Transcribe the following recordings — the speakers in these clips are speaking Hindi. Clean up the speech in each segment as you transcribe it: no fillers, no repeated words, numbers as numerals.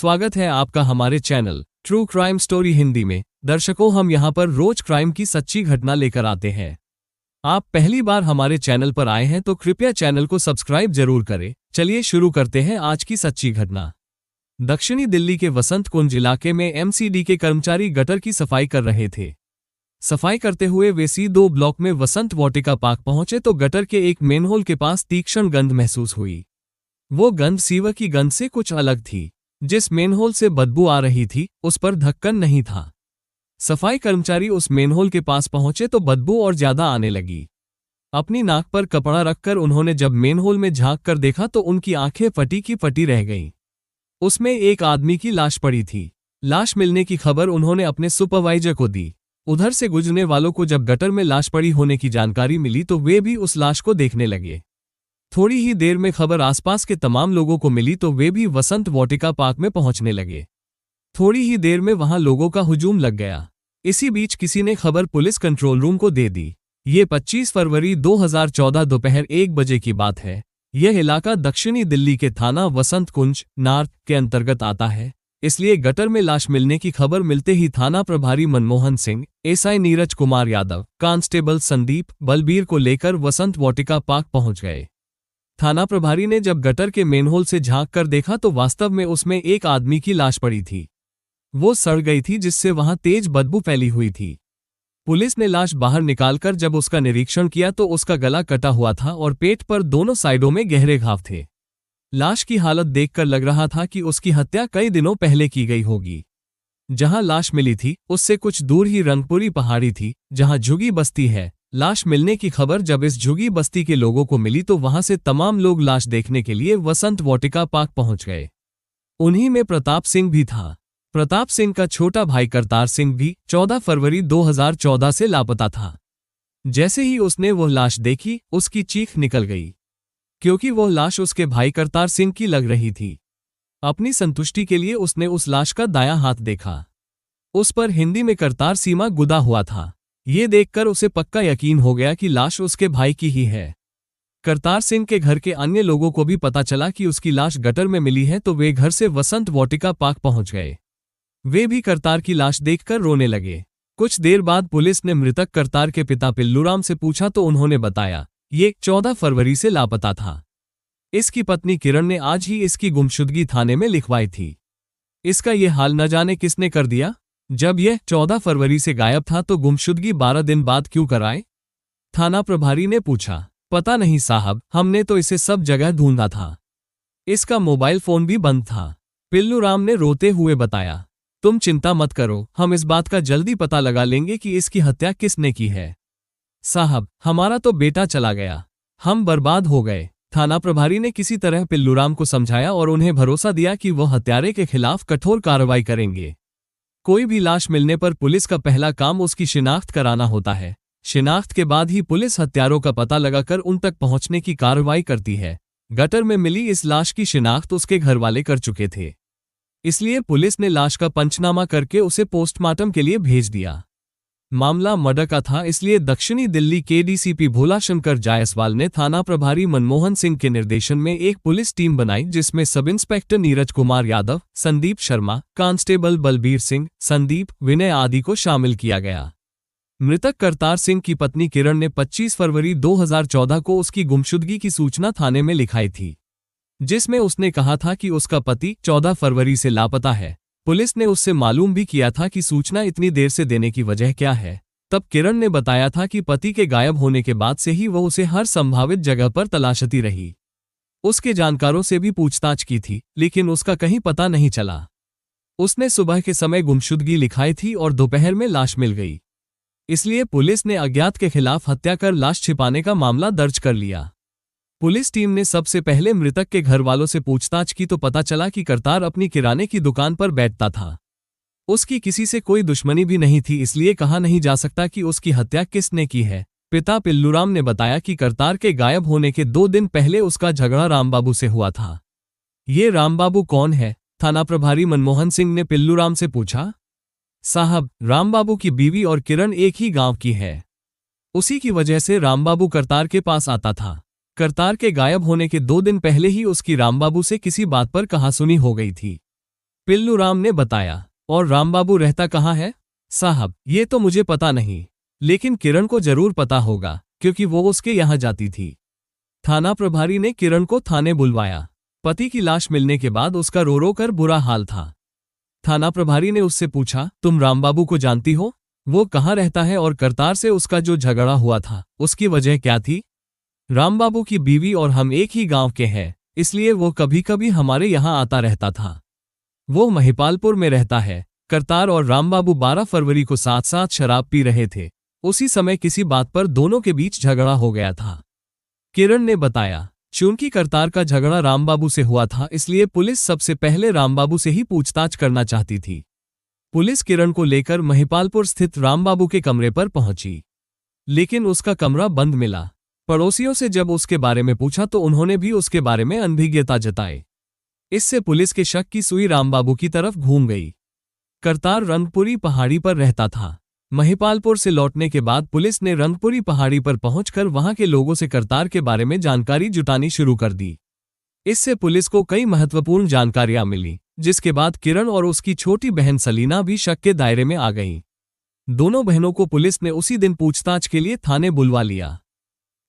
स्वागत है आपका हमारे channel true crime story Hindi में। दर्शकों, हम यहाँ पर रोज क्राइम की सच्ची घटना लेकर आते हैं। आप पहली बार हमारे चैनल पर आए हैं तो कृपया चैनल को सब्सक्राइब जरूर करें। चलिए शुरू करते हैं आज की सच्ची घटना। दक्षिणी दिल्ली के वसंत कुंज इलाके में एमसीडी के कर्मचारी गटर की सफाई कर रहे थे। सफाई करते हुए वे C2 ब्लॉक में वसंत वाटिका पार्क पहुंचे तो गटर के एक मेनहोल के पास तीक्ष्ण गंध महसूस हुई। वो गंध सीवर की गंध से कुछ अलग थी। जिस मेनहोल से बदबू आ रही थी उस पर ढक्कन नहीं था। सफाई कर्मचारी उस मेनहोल के पास पहुंचे तो बदबू और ज्यादा आने लगी। अपनी नाक पर कपड़ा रखकर उन्होंने जब मेनहोल में झांक कर देखा तो उनकी आंखें फटी की फटी रह गईं। उसमें एक आदमी की लाश पड़ी थी। लाश मिलने की खबर उन्होंने अपने सुपरवाइजर को दी। उधर से गुजरने वालों को जब गटर में लाश पड़ी होने की जानकारी मिली तो वे भी उस लाश को देखने लगे। थोड़ी ही देर में खबर आसपास के तमाम लोगों को मिली तो वे भी वसंत वाटिका पार्क में पहुंचने लगे। थोड़ी ही देर में वहां लोगों का हुजूम लग गया। इसी बीच किसी ने खबर पुलिस कंट्रोल रूम को दे दी। ये 25 फरवरी 2014 दोपहर 1 बजे की बात है। यह इलाका दक्षिणी दिल्ली के थाना वसंत कुंज नॉर्थ के अंतर्गत आता है, इसलिए गटर में लाश मिलने की खबर मिलते ही थाना प्रभारी मनमोहन सिंह, एसआई नीरज कुमार यादव, कांस्टेबल संदीप बलबीर को लेकर वसंत वाटिका पार्क पहुंच गए। थाना प्रभारी ने जब गटर के मेनहोल से झांक कर देखा तो वास्तव में उसमें एक आदमी की लाश पड़ी थी। वो सड़ गई थी जिससे वहां तेज बदबू फैली हुई थी। पुलिस ने लाश बाहर निकालकर जब उसका निरीक्षण किया तो उसका गला कटा हुआ था और पेट पर दोनों साइडों में गहरे घाव थे। लाश की हालत देखकर लग रहा था कि उसकी हत्या कई दिनों पहले की गई होगी। जहां लाश मिली थी उससे कुछ दूर ही रंगपुरी पहाड़ी थी, जहां झुग्गी बस्ती है। लाश मिलने की खबर जब इस झुग्गी बस्ती के लोगों को मिली तो वहां से तमाम लोग लाश देखने के लिए वसंत वाटिका पार्क पहुंच गए। उन्हीं में प्रताप सिंह भी था। प्रताप सिंह का छोटा भाई करतार सिंह भी 14 फरवरी 2014 से लापता था। जैसे ही उसने वह लाश देखी उसकी चीख निकल गई, क्योंकि वह लाश उसके भाई करतार सिंह की लग रही थी। अपनी संतुष्टि के लिए उसने उस लाश का दायां हाथ देखा। उस पर हिंदी में करतार सीमा गुदा हुआ था। ये देखकर उसे पक्का यकीन हो गया कि लाश उसके भाई की ही है। करतार सिंह के घर के अन्य लोगों को भी पता चला कि उसकी लाश गटर में मिली है तो वे घर से वसंत वाटिका पार्क पहुंच गए। वे भी करतार की लाश देखकर रोने लगे। कुछ देर बाद पुलिस ने मृतक करतार के पिता पिल्लूराम से पूछा तो उन्होंने बताया ये 14 फरवरी से लापता था। इसकी पत्नी किरण ने आज ही इसकी गुमशुदगी थाने में लिखवाई थी। इसका ये हाल न जाने किसने कर दिया। जब यह 14 फरवरी से गायब था तो गुमशुदगी 12 दिन बाद क्यों कराए? थाना प्रभारी ने पूछा। पता नहीं साहब, हमने तो इसे सब जगह ढूंढा था। इसका मोबाइल फोन भी बंद था। पिल्लूराम ने रोते हुए बताया। तुम चिंता मत करो, हम इस बात का जल्दी पता लगा लेंगे कि इसकी हत्या किसने की है। साहब, हमारा तो बेटा चला गया, हम बर्बाद हो गए। थाना प्रभारी ने किसी तरह पिल्लूराम को समझाया और उन्हें भरोसा दिया कि वह हत्यारे के खिलाफ कठोर कार्रवाई करेंगे। कोई भी लाश मिलने पर पुलिस का पहला काम उसकी शिनाख्त कराना होता है। शिनाख्त के बाद ही पुलिस हत्यारों का पता लगाकर उन तक पहुंचने की कार्रवाई करती है। गटर में मिली इस लाश की शिनाख्त उसके घरवाले कर चुके थे, इसलिए पुलिस ने लाश का पंचनामा करके उसे पोस्टमार्टम के लिए भेज दिया। मामला मर्डर का था, इसलिए दक्षिणी दिल्ली के डीसीपी भोलाशंकर जायसवाल ने थाना प्रभारी मनमोहन सिंह के निर्देशन में एक पुलिस टीम बनाई जिसमें sub inspector Neeraj Kumar Yadav, Sandeep Sharma, constable Balbir Singh, Sandeep, Vinay आदि को शामिल किया गया। मृतक करतार सिंह की पत्नी किरण ने 25 फरवरी 2014 को उसकी गुमशुदगी की सूचना थाने में लिखाई थी, जिसमें उसने कहा था कि उसका पति 14 फरवरी से लापता है। पुलिस ने उससे मालूम भी किया था कि सूचना इतनी देर से देने की वजह क्या है। तब किरण ने बताया था कि पति के गायब होने के बाद से ही वह उसे हर संभावित जगह पर तलाशती रही। उसके जानकारों से भी पूछताछ की थी, लेकिन उसका कहीं पता नहीं चला। उसने सुबह के समय गुमशुदगी लिखाई थी और दोपहर में लाश मिल गई, इसलिए पुलिस ने अज्ञात के खिलाफ हत्या कर लाश छिपाने का मामला दर्ज कर लिया। पुलिस टीम ने सबसे पहले मृतक के घर वालों से पूछताछ की तो पता चला कि करतार अपनी किराने की दुकान पर बैठता था। उसकी किसी से कोई दुश्मनी भी नहीं थी, इसलिए कहा नहीं जा सकता कि उसकी हत्या किसने की है। पिता पिल्लूराम ने बताया कि करतार के गायब होने के 2 दिन पहले उसका झगड़ा रामबाबू से हुआ था। ये रामबाबू कौन है? थाना प्रभारी मनमोहन सिंह ने पिल्लूराम से पूछा। साहब, रामबाबू की बीवी और किरण एक ही गांव की है, उसी की वजह से रामबाबू करतार के पास आता था। करतार के गायब होने के 2 दिन पहले ही उसकी रामबाबू से किसी बात पर कहासुनी हो गई थी। पिल्लू राम ने बताया। और रामबाबू रहता कहाँ है? साहब, ये तो मुझे पता नहीं, लेकिन किरण को जरूर पता होगा, क्योंकि वो उसके यहाँ जाती थी। थाना प्रभारी ने किरण को थाने बुलवाया। पति की लाश मिलने के बाद उसका रो रो कर बुरा हाल था। थाना प्रभारी ने उससे पूछा, तुम रामबाबू को जानती हो? वो कहाँ रहता है और करतार से उसका जो झगड़ा हुआ था, उसकी वजह क्या थी? रामबाबू की बीवी और हम एक ही गांव के हैं, इसलिए वो कभी कभी हमारे यहाँ आता रहता था। वो महिपालपुर में रहता है। करतार और रामबाबू 12 फरवरी को साथ साथ शराब पी रहे थे। उसी समय किसी बात पर दोनों के बीच झगड़ा हो गया था, किरण ने बताया। चूंकि करतार का झगड़ा रामबाबू से हुआ था, इसलिए पुलिस सबसे पहले रामबाबू से ही पूछताछ करना चाहती थी। पुलिस किरण को लेकर महिपालपुर स्थित रामबाबू के कमरे पर पहुंची, लेकिन उसका कमरा बंद मिला। पड़ोसियों से जब उसके बारे में पूछा तो उन्होंने भी उसके बारे में अनभिज्ञता जताई। इससे पुलिस के शक की सुई रामबाबू की तरफ घूम गई। करतार रंगपुरी पहाड़ी पर रहता था। महिपालपुर से लौटने के बाद पुलिस ने रंगपुरी पहाड़ी पर पहुंचकर वहां के लोगों से करतार के बारे में जानकारी जुटानी शुरू कर दी। इससे पुलिस को कई महत्वपूर्ण जानकारियां मिली, जिसके बाद किरण और उसकी छोटी बहन सलीना भी शक के दायरे में आ गईं। दोनों बहनों को पुलिस ने उसी दिन पूछताछ के लिए थाने बुलवा लिया।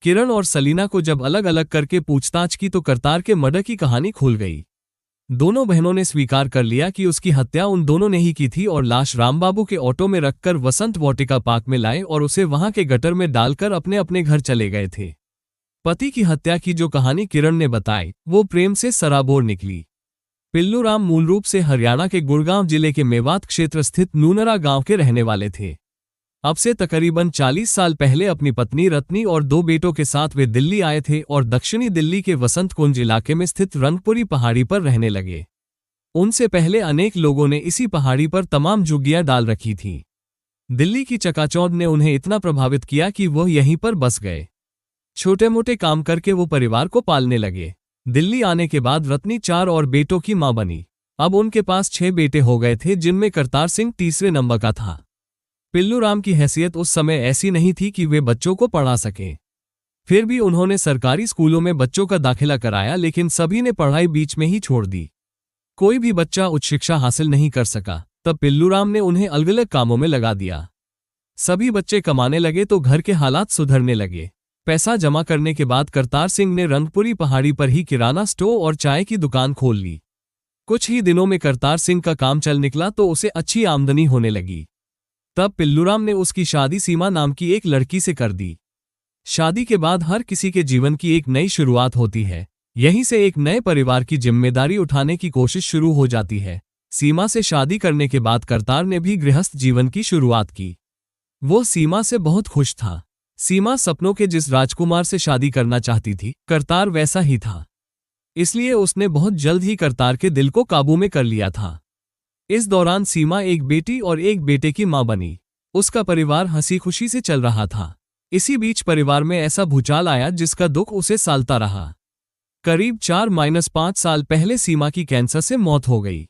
किरण और सलीना को जब अलग अलग करके पूछताछ की तो करतार के मर्डर की कहानी खुल गई। दोनों बहनों ने स्वीकार कर लिया कि उसकी हत्या उन दोनों ने ही की थी और लाश रामबाबू के ऑटो में रखकर वसंत वाटिका पार्क में लाए और उसे वहां के गटर में डालकर अपने अपने घर चले गए थे। पति की हत्या की जो कहानी किरण ने बताई, वो प्रेम से सराबोर निकली। पिल्लू राम मूल रूप से हरियाणा के गुड़गांव जिले के मेवात क्षेत्र स्थित नूनरा गांव के रहने वाले थे। अब से तकरीबन 40 साल पहले अपनी पत्नी रत्नी और 2 बेटों के साथ वे दिल्ली आए थे और दक्षिणी दिल्ली के वसंत कुंज इलाके में स्थित रंगपुरी पहाड़ी पर रहने लगे। उनसे पहले अनेक लोगों ने इसी पहाड़ी पर तमाम झुग्गियां डाल रखी थीं। दिल्ली की चकाचौंध ने उन्हें इतना प्रभावित किया कि वह यहीं पर बस गए। छोटे मोटे काम करके वो परिवार को पालने लगे। दिल्ली आने के बाद रत्नी 4 और बेटों की मां बनी। अब उनके पास 6 बेटे हो गए थे, जिनमें करतार सिंह तीसरे नंबर का था। पिल्लू राम की हैसियत उस समय ऐसी नहीं थी कि वे बच्चों को पढ़ा सकें। फिर भी उन्होंने सरकारी स्कूलों में बच्चों का दाखिला कराया, लेकिन सभी ने पढ़ाई बीच में ही छोड़ दी। कोई भी बच्चा उच्च शिक्षा हासिल नहीं कर सका। तब पिल्लू राम ने उन्हें अलग अलग कामों में लगा दिया। सभी बच्चे कमाने लगे तो घर के हालात सुधरने लगे। पैसा जमा करने के बाद करतार सिंह ने रंगपुरी पहाड़ी पर ही किराना स्टोर और चाय की दुकान खोल ली। कुछ ही दिनों में करतार सिंह का काम चल निकला तो उसे अच्छी आमदनी होने लगी। तब पिल्लूराम ने उसकी शादी सीमा नाम की एक लड़की से कर दी। शादी के बाद हर किसी के जीवन की एक नई शुरुआत होती है। यहीं से एक नए परिवार की जिम्मेदारी उठाने की कोशिश शुरू हो जाती है। सीमा से शादी करने के बाद करतार ने भी गृहस्थ जीवन की शुरुआत की। वो सीमा से बहुत खुश था। सीमा सपनों के जिस राजकुमार से शादी करना चाहती थी, करतार वैसा ही था। इसलिए उसने बहुत जल्द ही करतार के दिल को काबू में कर लिया था। इस दौरान सीमा एक बेटी और एक बेटे की मां बनी। उसका परिवार हंसी खुशी से चल रहा था। इसी बीच परिवार में ऐसा भूचाल आया जिसका दुख उसे सालता रहा। करीब 4-5 साल पहले सीमा की कैंसर से मौत हो गई।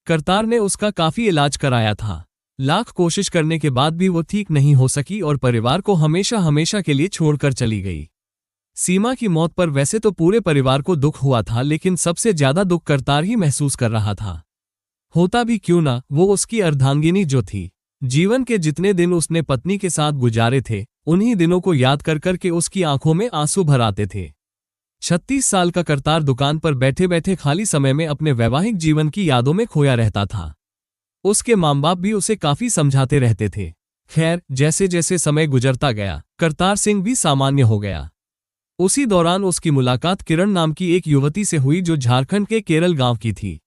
करतार ने उसका काफी इलाज कराया था। लाख कोशिश करने के बाद भी वो ठीक नहीं हो सकी और परिवार को हमेशा हमेशा के लिए छोड़कर चली गई। सीमा की मौत पर वैसे तो पूरे परिवार को दुख हुआ था, लेकिन सबसे ज्यादा दुख करतार ही महसूस कर रहा था। होता भी क्यों ना, वो उसकी अर्धांगिनी जो थी। जीवन के जितने दिन उसने पत्नी के साथ गुजारे थे, उन्हीं दिनों को याद कर कर के उसकी आंखों में आंसू भर आते थे। 36 साल का करतार दुकान पर बैठे बैठे खाली समय में अपने वैवाहिक जीवन की यादों में खोया रहता था। उसके माँ बाप भी उसे काफी समझाते रहते थे। खैर, जैसे जैसे समय गुजरता गया, करतार सिंह भी सामान्य हो गया। उसी दौरान उसकी मुलाकात किरण नाम की एक युवती से हुई जो झारखंड के केरल गांव की थी।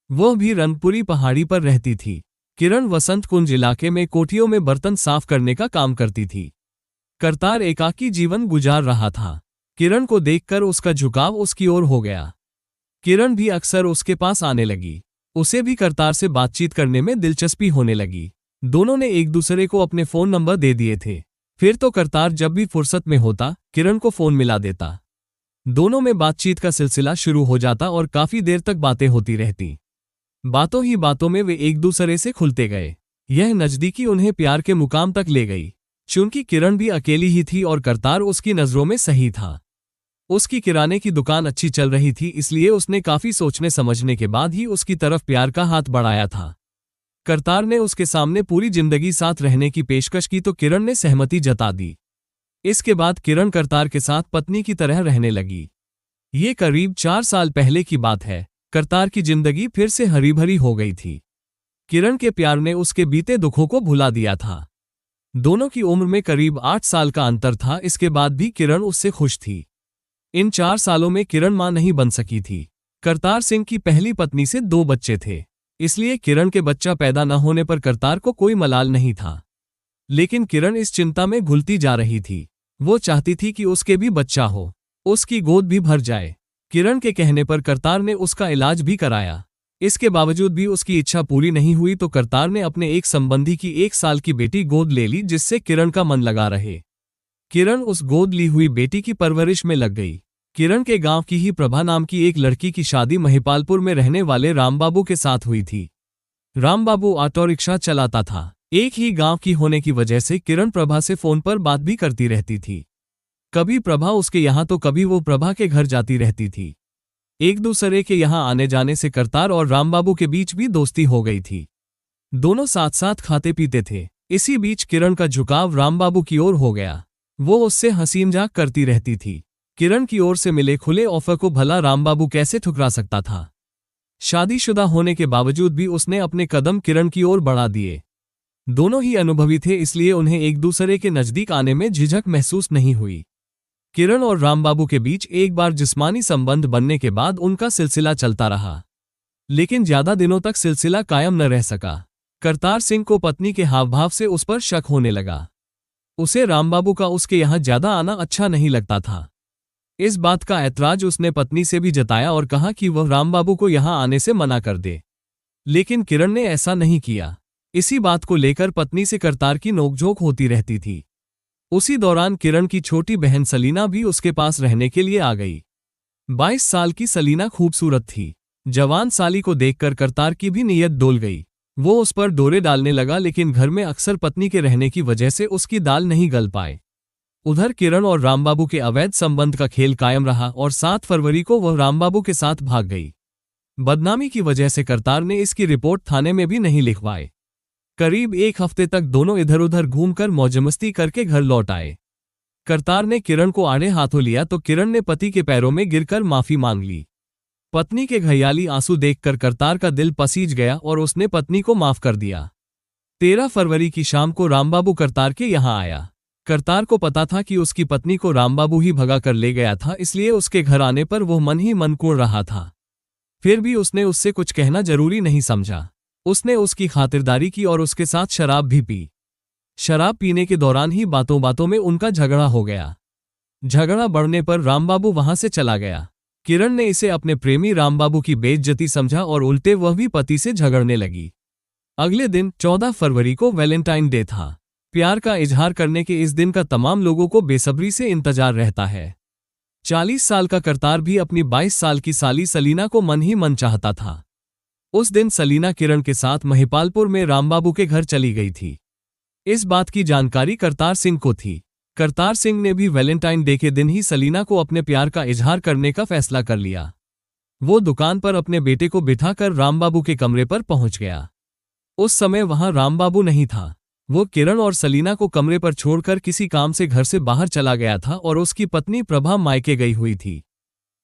वह भी रंगपुरी पहाड़ी पर रहती थी। किरण वसंत कुंज इलाके में कोठियों में बर्तन साफ करने का काम करती थी। करतार एकाकी जीवन गुजार रहा था। किरण को देखकर उसका झुकाव उसकी ओर हो गया। किरण भी अक्सर उसके पास आने लगी। उसे भी करतार से बातचीत करने में दिलचस्पी होने लगी। दोनों ने एक दूसरे को अपने फोन नंबर दे दिए थे। फिर तो करतार जब भी फुर्सत में होता, किरण को फोन मिला देता। दोनों में बातचीत का सिलसिला शुरू हो जाता और काफी देर तक बातें होती रहती। बातों ही बातों में वे एक दूसरे से खुलते गए। यह नजदीकी उन्हें प्यार के मुकाम तक ले गई। चूंकि किरण भी अकेली ही थी और करतार उसकी नजरों में सही था। उसकी किराने की दुकान अच्छी चल रही थी, इसलिए उसने काफी सोचने समझने के बाद ही उसकी तरफ प्यार का हाथ बढ़ाया था। करतार ने उसके सामने पूरी जिंदगी साथ रहने की पेशकश की तो किरण ने सहमति जता दी। इसके बाद किरण करतार के साथ पत्नी की तरह रहने लगी। ये करीब 4 साल पहले की बात है। करतार की जिंदगी फिर से हरी भरी हो गई थी। किरण के प्यार ने उसके बीते दुखों को भुला दिया था। दोनों की उम्र में करीब 8 साल का अंतर था। इसके बाद भी किरण उससे खुश थी। इन 4 सालों में किरण मां नहीं बन सकी थी। करतार सिंह की पहली पत्नी से 2 बच्चे थे, इसलिए किरण के बच्चा पैदा न होने पर करतार को कोई मलाल नहीं था। लेकिन किरण इस चिंता में घुलती जा रही थी। वो चाहती थी कि उसके भी बच्चा हो, उसकी गोद भी भर जाए। किरण के कहने पर करतार ने उसका इलाज भी कराया। इसके बावजूद भी उसकी इच्छा पूरी नहीं हुई तो करतार ने अपने एक संबंधी की 1 साल की बेटी गोद ले ली, जिससे किरण का मन लगा रहे। किरण उस गोद ली हुई बेटी की परवरिश में लग गई। किरण के गांव की ही प्रभा नाम की एक लड़की की शादी महिपालपुर में रहने वाले रामबाबू के साथ हुई थी। रामबाबू ऑटो रिक्शा चलाता था। एक ही गांव की होने की वजह से किरण प्रभा से फोन पर बात भी करती रहती थी। कभी प्रभा उसके यहाँ तो कभी वो प्रभा के घर जाती रहती थी। एक दूसरे के यहाँ आने जाने से करतार और रामबाबू के बीच भी दोस्ती हो गई थी। दोनों साथ साथ खाते पीते थे। इसी बीच किरण का झुकाव रामबाबू की ओर हो गया। वो उससे हंसी मजाक करती रहती थी। किरण की ओर से मिले खुले ऑफर को भला रामबाबू कैसे ठुकरा सकता था। शादीशुदा होने के बावजूद भी उसने अपने कदम किरण की ओर बढ़ा दिए। दोनों ही अनुभवी थे, इसलिए उन्हें एक दूसरे के नजदीक आने में झिझक महसूस नहीं हुई। किरण और रामबाबू के बीच एक बार जिस्मानी संबंध बनने के बाद उनका सिलसिला चलता रहा, लेकिन ज्यादा दिनों तक सिलसिला कायम न रह सका। करतार सिंह को पत्नी के हावभाव से उस पर शक होने लगा। उसे रामबाबू का उसके यहाँ ज्यादा आना अच्छा नहीं लगता था। इस बात का ऐतराज उसने पत्नी से भी जताया और कहा कि वह रामबाबू को यहाँ आने से मना कर दे, लेकिन किरण ने ऐसा नहीं किया। इसी बात को लेकर पत्नी से करतार की नोकझोंक होती रहती थी। उसी दौरान किरण की छोटी बहन सलीना भी उसके पास रहने के लिए आ गई। 22 साल की सलीना खूबसूरत थी। जवान साली को देखकर करतार की भी नीयत डोल गई। वो उस पर डोरे डालने लगा, लेकिन घर में अक्सर पत्नी के रहने की वजह से उसकी दाल नहीं गल पाए। उधर किरण और रामबाबू के अवैध संबंध का खेल कायम रहा और 7 फरवरी को वह रामबाबू के साथ भाग गई। बदनामी की वजह से करतार ने इसकी रिपोर्ट थाने में भी नहीं लिखवाई। करीब 1 हफ्ते तक दोनों इधर उधर घूमकर मौजमस्ती करके घर लौट आए। करतार ने किरण को आड़े हाथों लिया तो किरण ने पति के पैरों में गिरकर माफी मांग ली। पत्नी के घयाली आंसू देखकर करतार का दिल पसीज गया और उसने पत्नी को माफ कर दिया। 13 फरवरी की शाम को रामबाबू करतार के यहाँ आया। करतार को पता था कि उसकी पत्नी को रामबाबू ही भगा कर ले गया था, इसलिए उसके घर आने पर वो मन ही मन कुढ़ रहा था। फिर भी उसने उससे कुछ कहना जरूरी नहीं समझा। उसने उसकी खातिरदारी की और उसके साथ शराब भी पी। शराब पीने के दौरान ही बातों बातों में उनका झगड़ा हो गया। झगड़ा बढ़ने पर रामबाबू वहां से चला गया। किरण ने इसे अपने प्रेमी रामबाबू की बेइज्जती समझा और उल्टे वह भी पति से झगड़ने लगी। अगले दिन 14 फरवरी को वैलेंटाइन डे था। प्यार का इजहार करने के इस दिन का तमाम लोगों को बेसब्री से इंतजार रहता है। 40 साल का करतार भी अपनी 22 साल की साली सलीना को मन ही मन चाहता था। उस दिन सलीना किरण के साथ महिपालपुर में रामबाबू के घर चली गई थी। इस बात की जानकारी करतार सिंह को थी। करतार सिंह ने भी वैलेंटाइन डे के दिन ही सलीना को अपने प्यार का इजहार करने का फैसला कर लिया। वो दुकान पर अपने बेटे को बिठाकर रामबाबू के कमरे पर पहुंच गया। उस समय वहां रामबाबू नहीं था। वो किरण और सलीना को कमरे पर छोड़कर किसी काम से घर से बाहर चला गया था और उसकी पत्नी प्रभा मायके गई हुई थी।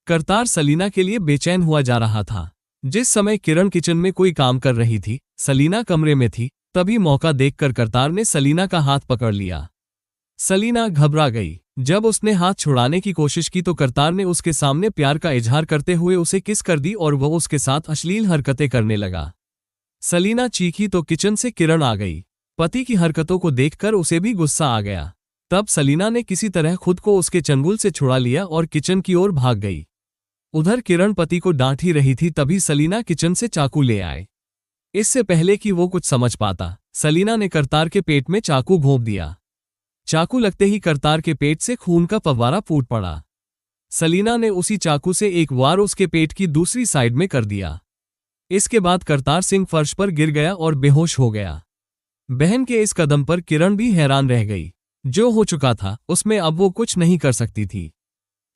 करतार सलीना के लिए बेचैन हुआ जा रहा था। जिस समय किरण किचन में कोई काम कर रही थी, सलीना कमरे में थी, तभी मौका देखकर करतार ने सलीना का हाथ पकड़ लिया। सलीना घबरा गई। जब उसने हाथ छुड़ाने की कोशिश की तो करतार ने उसके सामने प्यार का इजहार करते हुए उसे किस कर दी और वह उसके साथ अश्लील हरकतें करने लगा। सलीना चीखी तो किचन से किरण आ गई। पति की हरकतों को देखकर उसे भी गुस्सा आ गया। तब सलीना ने किसी तरह खुद को उसके चंगुल से छुड़ा लिया और किचन की ओर भाग गई। उधर किरण पति को डांट ही रही थी, तभी सलीना किचन से चाकू ले आए। इससे पहले कि वो कुछ समझ पाता, सलीना ने करतार के पेट में चाकू घोंप दिया। चाकू लगते ही करतार के पेट से खून का फव्वारा फूट पड़ा। सलीना ने उसी चाकू से एक वार उसके पेट की दूसरी साइड में कर दिया। इसके बाद करतार सिंह फर्श पर गिर गया और बेहोश हो गया। बहन के इस कदम पर किरण भी हैरान रह गई। जो हो चुका था उसमें अब वो कुछ नहीं कर सकती थी।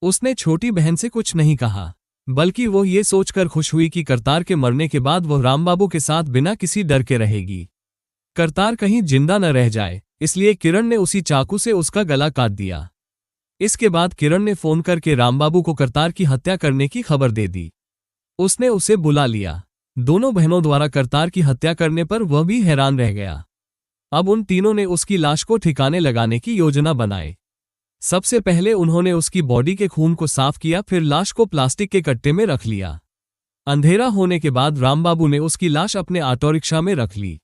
उसने छोटी बहन से कुछ नहीं कहा, बल्कि वो ये सोचकर खुश हुई कि करतार के मरने के बाद वो रामबाबू के साथ बिना किसी डर के रहेगी। करतार कहीं जिंदा न रह जाए, इसलिए किरण ने उसी चाकू से उसका गला काट दिया। इसके बाद किरण ने फोन करके रामबाबू को करतार की हत्या करने की खबर दे दी। उसने उसे बुला लिया। दोनों बहनों द्वारा करतार की हत्या करने पर वह भी हैरान रह गया। अब उन तीनों ने उसकी लाश को ठिकाने लगाने की योजना बनाई। सबसे पहले उन्होंने उसकी बॉडी के खून को साफ किया, फिर लाश को प्लास्टिक के कट्टे में रख लिया। अंधेरा होने के बाद रामबाबू ने उसकी लाश अपने ऑटो रिक्शा में रख ली।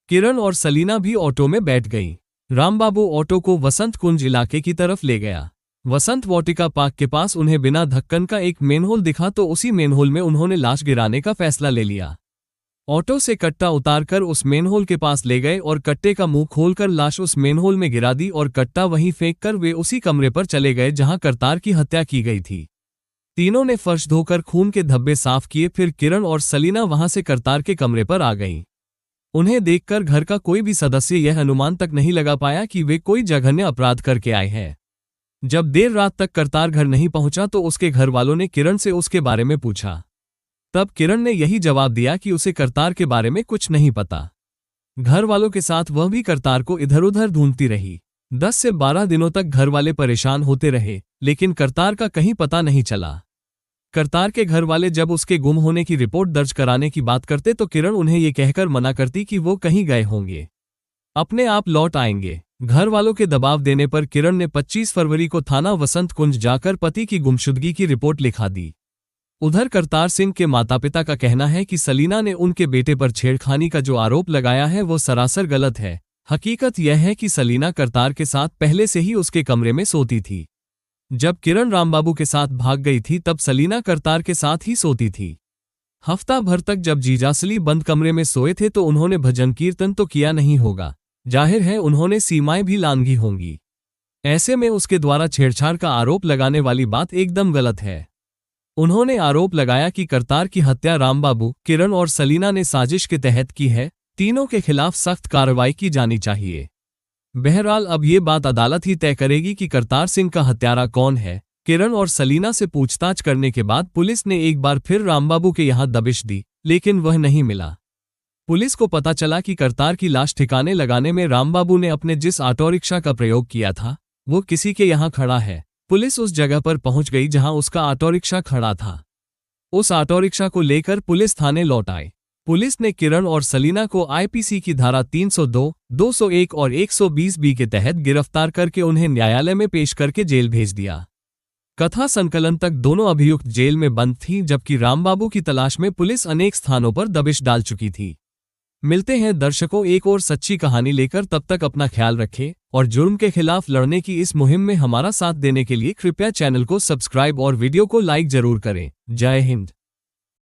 किरण और सलीना भी ऑटो में बैठ गईं। रामबाबू ऑटो को वसंत कुंज इलाके की तरफ ले गया। वसंत वाटिका पार्क के पास उन्हें बिना ढक्कन का एक मेनहोल दिखा तो उसी मेनहोल में उन्होंने लाश गिराने का फैसला ले लिया। ऑटो से कट्टा उतारकर उस मेनहोल के पास ले गए और कट्टे का मुंह खोलकर लाश उस मेनहोल में गिरा दी और कट्टा वहीं फेंककर वे उसी कमरे पर चले गए जहां करतार की हत्या की गई थी। तीनों ने फर्श धोकर खून के धब्बे साफ किए, फिर किरण और सलीना वहां से करतार के कमरे पर आ गईं। उन्हें देखकर घर का कोई भी सदस्य यह अनुमान तक नहीं लगा पाया कि वे कोई जघन्य अपराध करके आए हैं। जब देर रात तक करतार घर नहीं पहुंचा तो उसके घर वालों ने किरण से उसके बारे में पूछा। तब किरण ने यही जवाब दिया कि उसे करतार के बारे में कुछ नहीं पता। घर वालों के साथ वह भी करतार को इधर उधर ढूंढती रही। 10 से 12 दिनों तक घर वाले परेशान होते रहे, लेकिन करतार का कहीं पता नहीं चला। करतार के घर वाले जब उसके गुम होने की रिपोर्ट दर्ज कराने की बात करते तो किरण उन्हें ये कहकर मना करती कि वो कहीं गए होंगे, अपने आप लौट आएंगे। घर वालों के दबाव देने पर किरण ने 25 फरवरी को थाना वसंत कुंज जाकर पति की गुमशुदगी की रिपोर्ट लिखा दी। उधर करतार सिंह के माता पिता का कहना है कि सलीना ने उनके बेटे पर छेड़खानी का जो आरोप लगाया है वो सरासर गलत है। हकीकत यह है कि सलीना करतार के साथ पहले से ही उसके कमरे में सोती थी। जब किरण रामबाबू के साथ भाग गई थी तब सलीना करतार के साथ ही सोती थी। हफ्ता भर तक जब जीजासली बंद कमरे में सोए थे तो उन्होंने भजन कीर्तन तो किया नहीं होगा, जाहिर है उन्होंने सीमाएं भी लांघी होंगी। ऐसे में उसके द्वारा छेड़छाड़ का आरोप लगाने वाली बात एकदम गलत है। उन्होंने आरोप लगाया कि करतार की हत्या रामबाबू, किरण और सलीना ने साजिश के तहत की है। तीनों के खिलाफ सख्त कार्रवाई की जानी चाहिए। बहरहाल अब ये बात अदालत ही तय करेगी कि करतार सिंह का हत्यारा कौन है। किरण और सलीना से पूछताछ करने के बाद पुलिस ने एक बार फिर रामबाबू के यहां दबिश दी, लेकिन वह नहीं मिला। पुलिस को पता चला कि करतार की लाश ठिकाने लगाने में रामबाबू ने अपने जिस ऑटो रिक्शा का प्रयोग किया था वो किसी के यहां खड़ा है। पुलिस उस जगह पर पहुंच गई जहां उसका ऑटो रिक्शा खड़ा था। उस ऑटो रिक्शा को लेकर पुलिस थाने लौट आई। पुलिस ने किरण और सलीना को आईपीसी की धारा 302, 201 और 120B के तहत गिरफ्तार करके उन्हें न्यायालय में पेश करके जेल भेज दिया। कथा संकलन तक दोनों अभियुक्त जेल में बंद थीं, जबकि रामबाबू की तलाश में पुलिस अनेक स्थानों पर दबिश डाल चुकी थी। मिलते हैं दर्शकों एक और सच्ची कहानी लेकर, तब तक अपना ख्याल रखें और जुर्म के खिलाफ लड़ने की इस मुहिम में हमारा साथ देने के लिए कृपया चैनल को सब्सक्राइब और वीडियो को लाइक जरूर करें। जय हिंद।